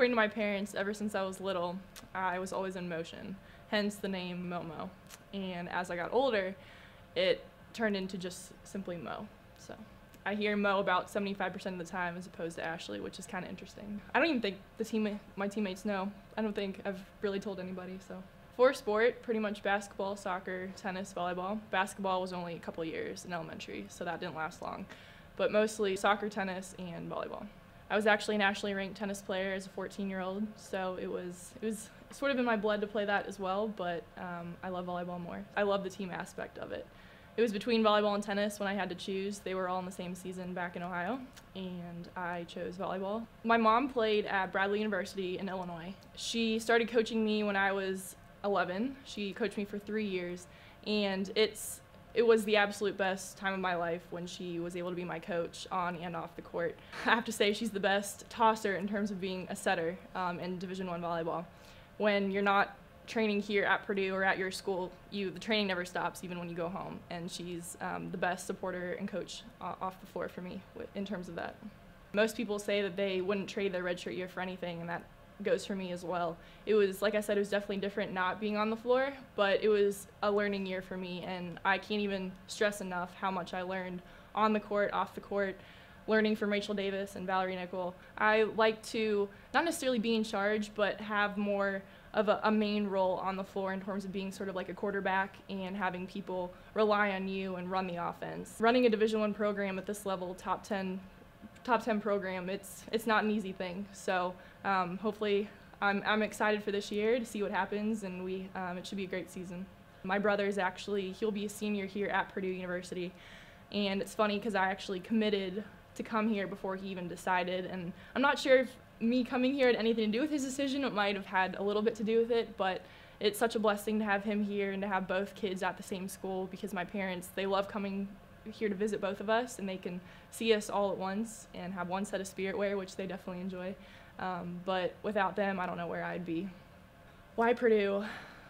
According to my parents, ever since I was little, I was always in motion, hence the name Momo. And as I got older, it turned into just simply Mo. So I hear Mo about 75% of the time as opposed to Ashley, which is kind of interesting. I don't even think my teammates know. I don't think I've really told anybody. So for sport, pretty much basketball, soccer, tennis, volleyball. Basketball was only a couple years in elementary, so that didn't last long. But mostly soccer, tennis, and volleyball. I was actually a nationally ranked tennis player as a 14-year-old, so it was sort of in my blood to play that as well, but I love volleyball more. I love the team aspect of it. It was between volleyball and tennis when I had to choose. They were all in the same season back in Ohio, and I chose volleyball. My mom played at Bradley University in Illinois. She started coaching me when I was 11. She coached me for 3 years, and it was the absolute best time of my life when she was able to be my coach on and off the court. I have to say she's the best tosser in terms of being a setter in Division I volleyball. When you're not training here at Purdue or at your school, the training never stops even when you go home, and she's the best supporter and coach off the floor for me in terms of that. Most people say that they wouldn't trade their redshirt year for anything, and that goes for me as well. It was, like I said, it was definitely different not being on the floor, but it was a learning year for me, and I can't even stress enough how much I learned on the court, off the court, learning from Rachel Davis and Valerie Nickel. I like to not necessarily be in charge, but have more of a main role on the floor in terms of being sort of like a quarterback and having people rely on you and run the offense. Running a Division I program at this level, top 10 program, it's not an easy thing. So hopefully I'm excited for this year to see what happens, and it should be a great season. My brother is he'll be a senior here at Purdue University, and it's funny because I actually committed to come here before he even decided, and I'm not sure if me coming here had anything to do with his decision. It might have had a little bit to do with it, but it's such a blessing to have him here and to have both kids at the same school, because my parents, they love coming here to visit both of us, and they can see us all at once and have one set of spirit wear, which they definitely enjoy. But without them, I don't know where I'd be. Why Purdue?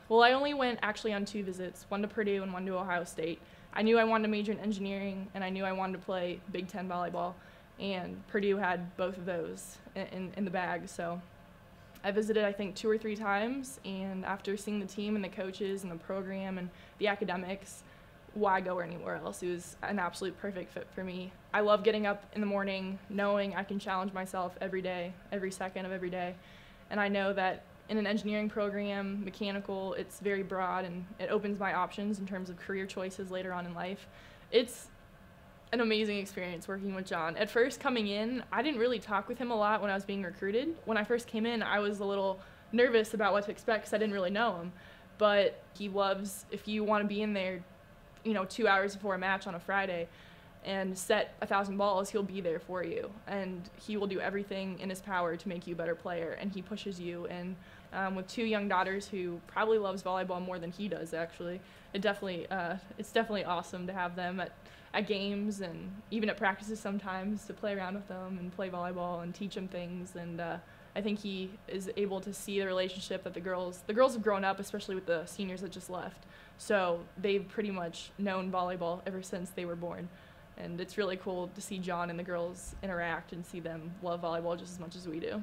Well, I only went actually on 2 visits, one to Purdue and one to Ohio State. I knew I wanted to major in engineering, and I knew I wanted to play Big Ten volleyball, and Purdue had both of those in the bag. So I visited, I think, 2 or 3 times, and after seeing the team and the coaches and the program and the academics, why go anywhere else? It was an absolute perfect fit for me. I love getting up in the morning knowing I can challenge myself every day, every second of every day. And I know that in an engineering program, mechanical, it's very broad, and it opens my options in terms of career choices later on in life. It's an amazing experience working with John. At first, coming in, I didn't really talk with him a lot when I was being recruited. When I first came in, I was a little nervous about what to expect because I didn't really know him. But he loves, if you want to be in there 2 hours before a match on a Friday and set 1,000 balls, he'll be there for you, and he will do everything in his power to make you a better player, and he pushes you. And with 2 young daughters who probably loves volleyball more than he does, actually, it's definitely awesome to have them at games and even at practices sometimes, to play around with them and play volleyball and teach them things. And I think he is able to see the relationship that the girls have grown up, especially with the seniors that just left. So they've pretty much known volleyball ever since they were born. And it's really cool to see John and the girls interact and see them love volleyball just as much as we do.